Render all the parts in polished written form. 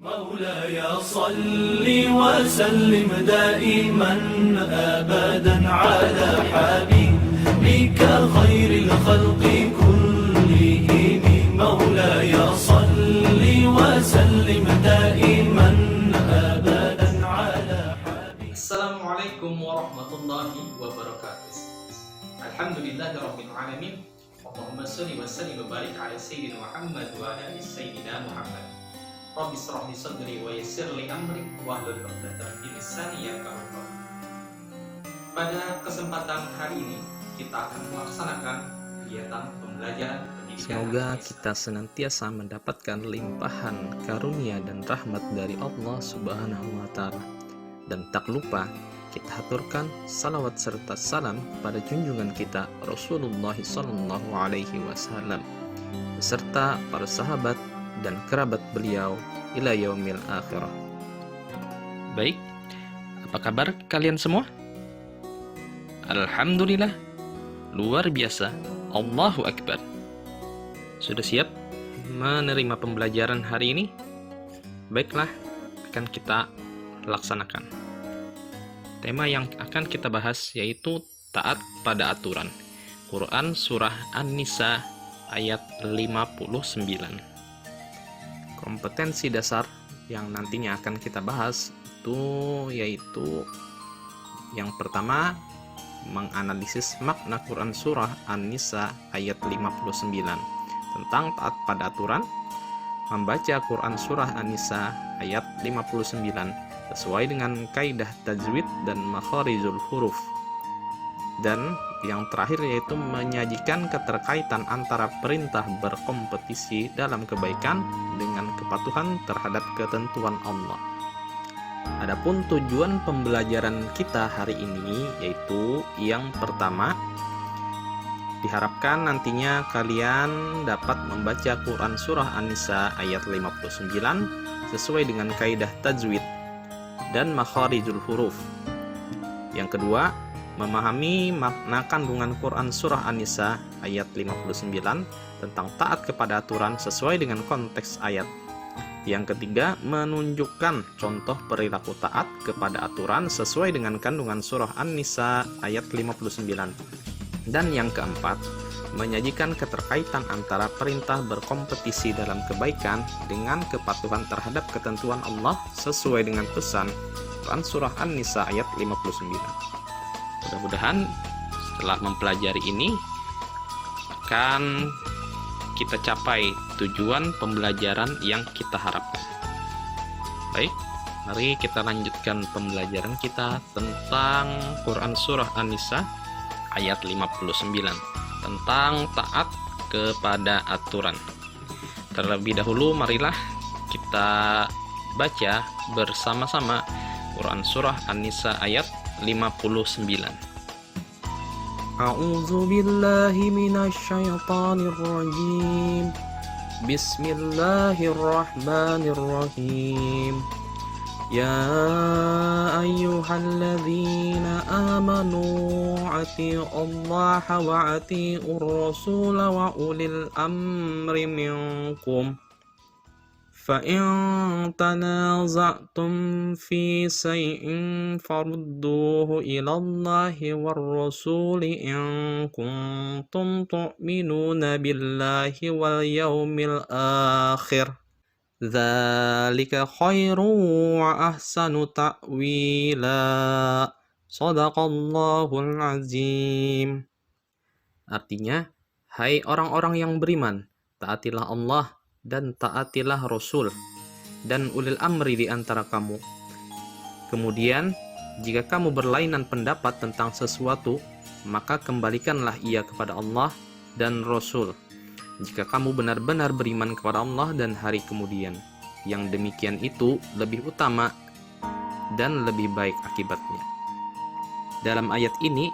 مولاي صل وسلم دائما أبدا على حبيبك خير الخلق كلهم مولاي صل وسلم دائما أبدا على حبيبك. Assalamualaikum warahmatullahi wabarakatuh. Alhamdulillahirabbil alamin. Allahumma shalli wa sallim wa barik ala sayyidina Muhammad wa ala ali sayyidina Muhammad. Rabbi shrah li sadri wa yassir li amri wahlul 'uqdatam min lisani yafqahu qawli. Pada kesempatan hari ini kita akan melaksanakan kegiatan pembelajaran pendidikan. Semoga kita senantiasa mendapatkan limpahan karunia dan rahmat dari Allah Subhanahu wa Ta'ala. Dan tak lupa kita haturkan salawat serta salam kepada junjungan kita Rasulullah Sallallahu Alaihi Wasallam beserta para sahabat dan kerabat beliau ila yaumil akhirah. Baik, apa kabar kalian semua? Alhamdulillah, luar biasa, Allahu Akbar. Sudah siap menerima pembelajaran hari ini? Baiklah, akan kita laksanakan. Tema yang akan kita bahas yaitu taat pada aturan. Quran Surah An-Nisa ayat 59. Kompetensi dasar yang nantinya akan kita bahas yaitu yang pertama, menganalisis makna Quran Surah An-Nisa ayat 59 tentang taat pada aturan, membaca Quran Surah An-Nisa ayat 59 sesuai dengan kaidah tajwid dan makharijul huruf. Dan yang terakhir yaitu menyajikan keterkaitan antara perintah berkompetisi dalam kebaikan dengan kepatuhan terhadap ketentuan Allah. Adapun tujuan pembelajaran kita hari ini yaitu yang pertama, diharapkan nantinya kalian dapat membaca Quran Surah An-Nisa ayat 59 sesuai dengan kaidah tajwid dan makharijul huruf. Yang kedua, memahami makna kandungan Quran Surah An-Nisa ayat 59 tentang taat kepada aturan sesuai dengan konteks ayat. Yang ketiga, menunjukkan contoh perilaku taat kepada aturan sesuai dengan kandungan Surah An-Nisa ayat 59. Dan yang keempat, menyajikan keterkaitan antara perintah berkompetisi dalam kebaikan dengan kepatuhan terhadap ketentuan Allah sesuai dengan pesan Quran Surah An-Nisa ayat 59. Mudah-mudahan setelah mempelajari ini akan kita capai tujuan pembelajaran yang kita harapkan. Baik, mari kita lanjutkan pembelajaran kita tentang Quran Surah An-Nisa ayat 59 tentang taat kepada aturan. Terlebih dahulu marilah kita baca bersama-sama Quran Surah An-Nisa ayat 59. A'udzu billahi minasy syaithanir rajim. Bismillahirrahmanirrahim. Ya ayyuhalladzina amanu atii'allaha wa atii'ur rasula wa ulil amri minkum. فَإِن تَنَازَعْتُمْ فِي شَيْءٍ فَرُدُّوهُ إِلَى اللَّهِ وَالرَّسُولِ إِن كُنتُمْ تُؤْمِنُونَ بِاللَّهِ وَالْيَوْمِ الْآخِرِ ذَلِكَ خَيْرٌ وَأَحْسَنُ تَأْوِيلًا صَدَقَ اللَّهُ الْعَظِيمُ. Artinya, hai orang-orang yang beriman, taatilah Allah dan taatilah Rasul dan ulil amri di antara kamu. Kemudian, jika kamu berlainan pendapat tentang sesuatu, maka kembalikanlah ia kepada Allah dan Rasul. Jika kamu benar-benar beriman kepada Allah dan hari kemudian, yang demikian itu lebih utama dan lebih baik akibatnya. Dalam ayat ini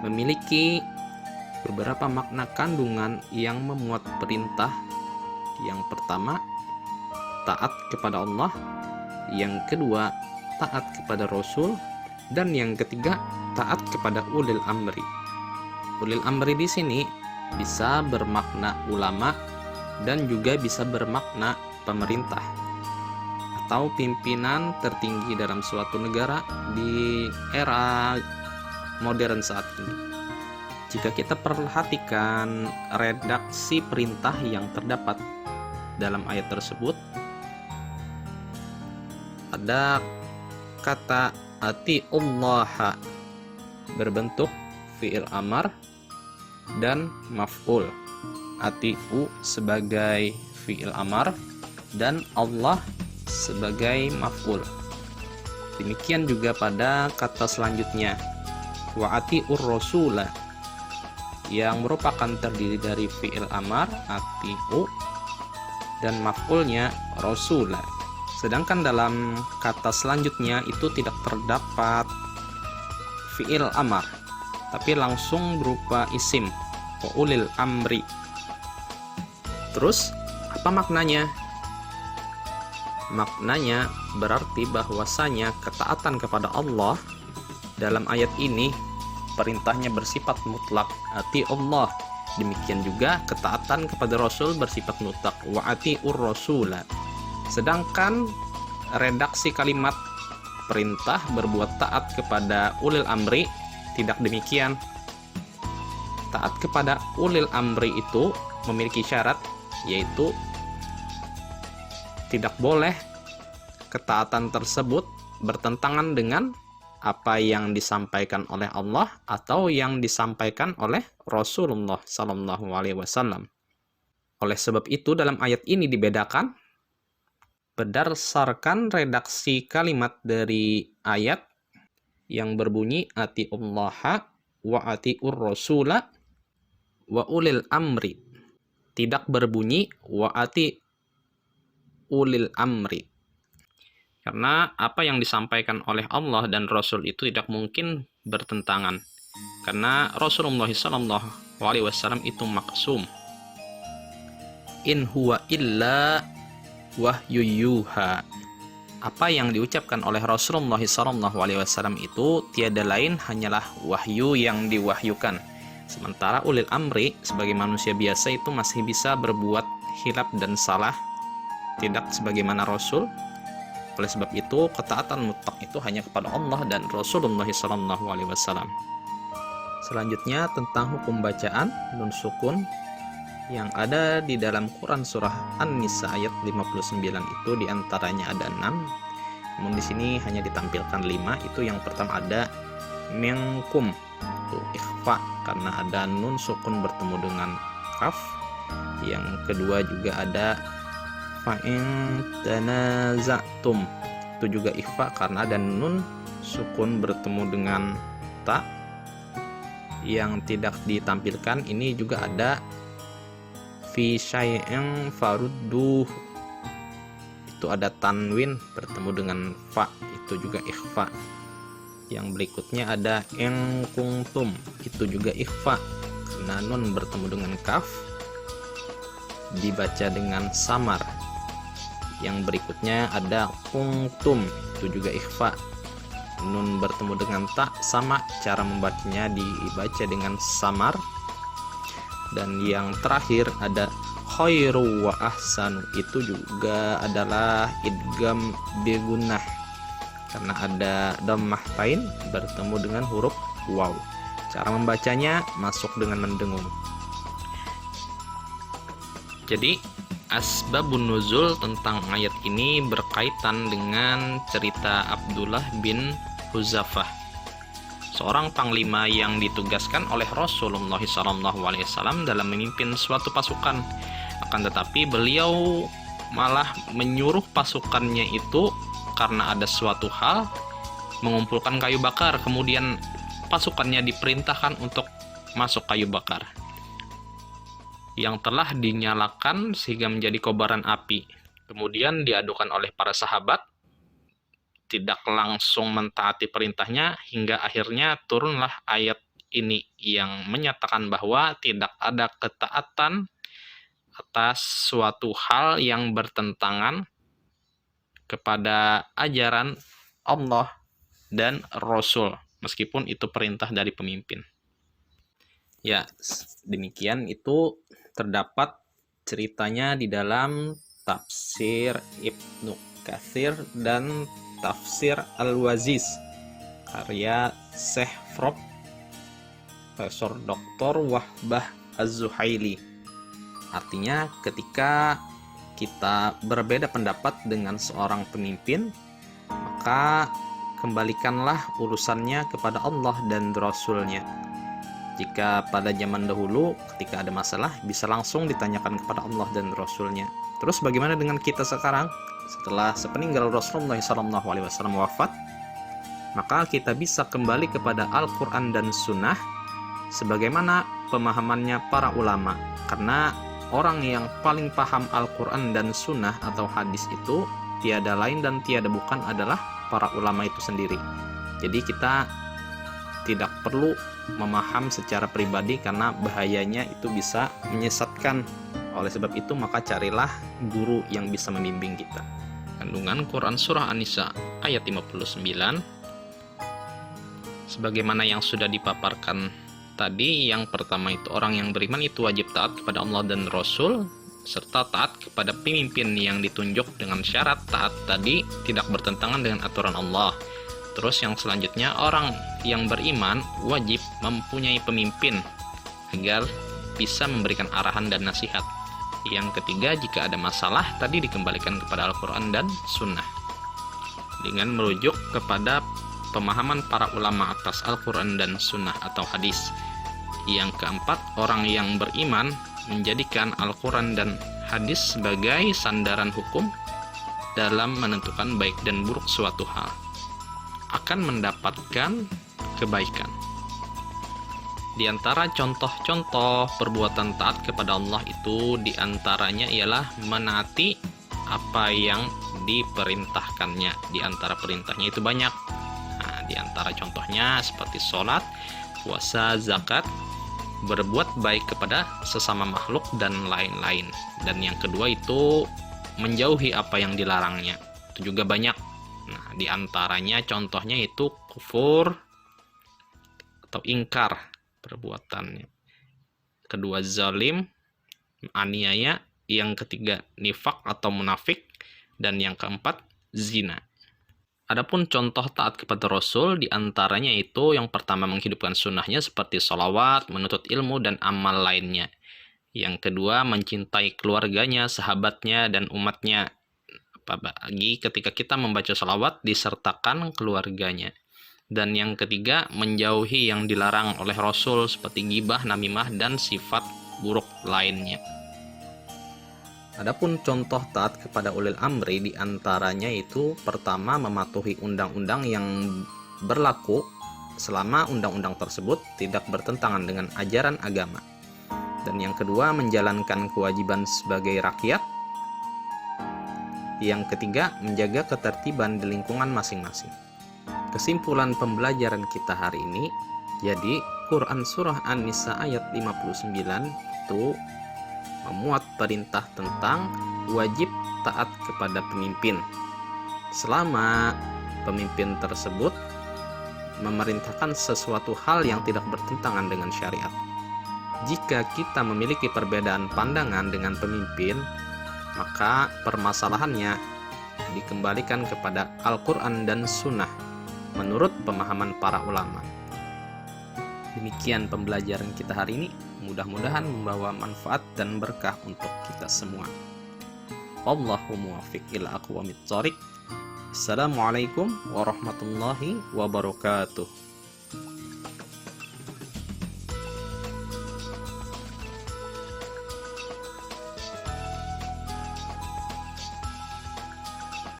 memiliki beberapa makna kandungan yang memuat perintah. Yang pertama, taat kepada Allah. Yang kedua, taat kepada Rasul. Dan yang ketiga, taat kepada ulil amri. Ulil amri di sini bisa bermakna ulama dan juga bisa bermakna pemerintah. atau pimpinan tertinggi dalam suatu negara di era modern saat ini. Jika kita perhatikan redaksi perintah yang terdapat dalam ayat tersebut, ada kata atiullaha berbentuk fi'il amar dan maf'ul. Atiu sebagai fi'il amar dan Allah sebagai maf'ul. Demikian juga pada kata selanjutnya, wa atiur rasula, yang merupakan terdiri dari fi'il amar atiu dan maf'ulnya rasula. Sedangkan dalam kata selanjutnya itu tidak terdapat fi'il amar, tapi langsung berupa isim, wa ulil amri. Terus apa maknanya? Maknanya berarti bahwasanya ketaatan kepada Allah dalam ayat ini perintahnya bersifat mutlak, ati Allah. Demikian juga ketaatan kepada Rasul bersifat mutlak, wa atiur rasula. Sedangkan redaksi kalimat perintah berbuat taat kepada ulil amri tidak demikian. Taat kepada ulil amri itu memiliki syarat, yaitu tidak boleh ketaatan tersebut bertentangan dengan apa yang disampaikan oleh Allah atau yang disampaikan oleh Rasulullah Sallallahu Alaihi Wasallam. Oleh sebab itu dalam ayat ini dibedakan berdasarkan redaksi kalimat dari ayat yang berbunyi atiullaha wa atiur rasula wa ulil amri, tidak berbunyi wa ati ulil amri. Karena apa yang disampaikan oleh Allah dan Rasul itu tidak mungkin bertentangan. Karena Rasulullah SAW itu maksum. In huwa illa wahyu yuha. Apa yang diucapkan oleh Rasulullah SAW itu tiada lain hanyalah wahyu yang diwahyukan. Sementara ulil amri sebagai manusia biasa itu masih bisa berbuat hilaf dan salah, tidak sebagaimana Rasul. Oleh sebab itu ketaatan mutlak itu hanya kepada Allah dan Rasulullah SAW. Selanjutnya tentang hukum bacaan nun sukun yang ada di dalam Quran surah An-Nisa ayat 59 itu diantaranya ada 6. Namun di sini hanya ditampilkan 5. Itu yang pertama ada minkum, itu ikhfa karena ada nun sukun bertemu dengan kaf. Yang kedua juga ada fa'in tanaza'tum, itu juga ikhfa karena ada nun sukun bertemu dengan ta. Yang tidak ditampilkan ini juga ada fi syai'in farudduh, itu ada tanwin bertemu dengan fa, itu juga ikhfa. Yang berikutnya ada in kuntum, itu juga ikhfa karena nun bertemu dengan kaf dibaca dengan samar. Yang berikutnya ada kuntum, itu juga ikhfa, nun bertemu dengan ta sama, cara membacanya dibaca dengan samar. Dan yang terakhir ada khairu wa ahsanu, itu juga adalah idgham bigunnah karena ada dhammah tain bertemu dengan huruf waw. Cara membacanya masuk dengan mendengung. Jadi asbabun nuzul tentang ayat ini berkaitan dengan cerita Abdullah bin Huzafah, seorang panglima yang ditugaskan oleh Rasulullah SAW dalam memimpin suatu pasukan. Akan tetapi beliau malah menyuruh pasukannya itu karena ada suatu hal mengumpulkan kayu bakar. Kemudian pasukannya diperintahkan untuk masuk kayu bakar yang telah dinyalakan sehingga menjadi kobaran api. Kemudian diadukan oleh para sahabat, tidak langsung mentaati perintahnya, hingga akhirnya turunlah ayat ini yang menyatakan bahwa tidak ada ketaatan atas suatu hal yang bertentangan kepada ajaran Allah dan Rasul, meskipun itu perintah dari pemimpin. Ya, demikian itu terdapat ceritanya di dalam tafsir Ibnu Katsir dan Tafsir Al-Waziz karya Syekh Prof. Dr. Wahbah Az-Zuhaili. Artinya ketika kita berbeda pendapat dengan seorang pemimpin, maka kembalikanlah urusannya kepada Allah dan Rasul-Nya. Jika pada zaman dahulu ketika ada masalah bisa langsung ditanyakan kepada Allah dan Rasul-Nya. Terus bagaimana dengan kita sekarang? Setelah sepeninggal Rasulullah SAW wafat, maka kita bisa kembali kepada Al-Quran dan Sunnah sebagaimana pemahamannya para ulama. Karena orang yang paling paham Al-Quran dan Sunnah atau hadis itu tiada lain dan tiada bukan adalah para ulama itu sendiri. Jadi kita tidak perlu memaham secara pribadi karena bahayanya itu bisa menyesatkan. Oleh sebab itu maka carilah guru yang bisa membimbing kita. Kandungan Quran Surah An-Nisa ayat 59 sebagaimana yang sudah dipaparkan tadi. Yang pertama itu orang yang beriman itu wajib taat kepada Allah dan Rasul serta taat kepada pemimpin yang ditunjuk dengan syarat taat tadi tidak bertentangan dengan aturan Allah. Terus yang selanjutnya orang yang beriman wajib mempunyai pemimpin agar bisa memberikan arahan dan nasihat. Yang ketiga, jika ada masalah tadi dikembalikan kepada Al-Quran dan Sunnah dengan merujuk kepada pemahaman para ulama atas Al-Quran dan Sunnah atau hadis. Yang keempat, orang yang beriman menjadikan Al-Quran dan hadis sebagai sandaran hukum dalam menentukan baik dan buruk suatu hal, akan mendapatkan kebaikan. Di antara contoh-contoh perbuatan taat kepada Allah itu diantaranya ialah menaati apa yang diperintahkannya. Di antara perintahnya itu banyak. Nah, di antara contohnya seperti sholat, puasa, zakat, berbuat baik kepada sesama makhluk dan lain-lain. Dan yang kedua itu menjauhi apa yang dilarangnya. Itu juga banyak. Nah, di antaranya contohnya itu kufur atau ingkar perbuatannya. Kedua zalim, aniaya. Yang ketiga nifak atau munafik. Dan yang keempat zina. Adapun contoh taat kepada Rasul diantaranya itu yang pertama menghidupkan sunnahnya seperti sholawat, menuntut ilmu dan amal lainnya. Yang kedua mencintai keluarganya, sahabatnya dan umatnya. Apalagi ketika kita membaca sholawat disertakan keluarganya. Dan yang ketiga menjauhi yang dilarang oleh Rasul seperti ghibah, namimah dan sifat buruk lainnya. Adapun contoh taat kepada ulil amri diantaranya itu pertama mematuhi undang-undang yang berlaku selama undang-undang tersebut tidak bertentangan dengan ajaran agama. Dan yang kedua menjalankan kewajiban sebagai rakyat. Yang ketiga menjaga ketertiban di lingkungan masing-masing. Kesimpulan pembelajaran kita hari ini, jadi Quran Surah An-Nisa ayat 59 itu memuat perintah tentang wajib taat kepada pemimpin selama pemimpin tersebut memerintahkan sesuatu hal yang tidak bertentangan dengan syariat. Jika kita memiliki perbedaan pandangan dengan pemimpin, maka permasalahannya dikembalikan kepada Al-Quran dan Sunnah menurut pemahaman para ulama. Demikian pembelajaran kita hari ini. Mudah-mudahan membawa manfaat dan berkah untuk kita semua. Wallahu muwaffiq ila aqwamit thoriq. Assalamualaikum warahmatullahi wabarakatuh.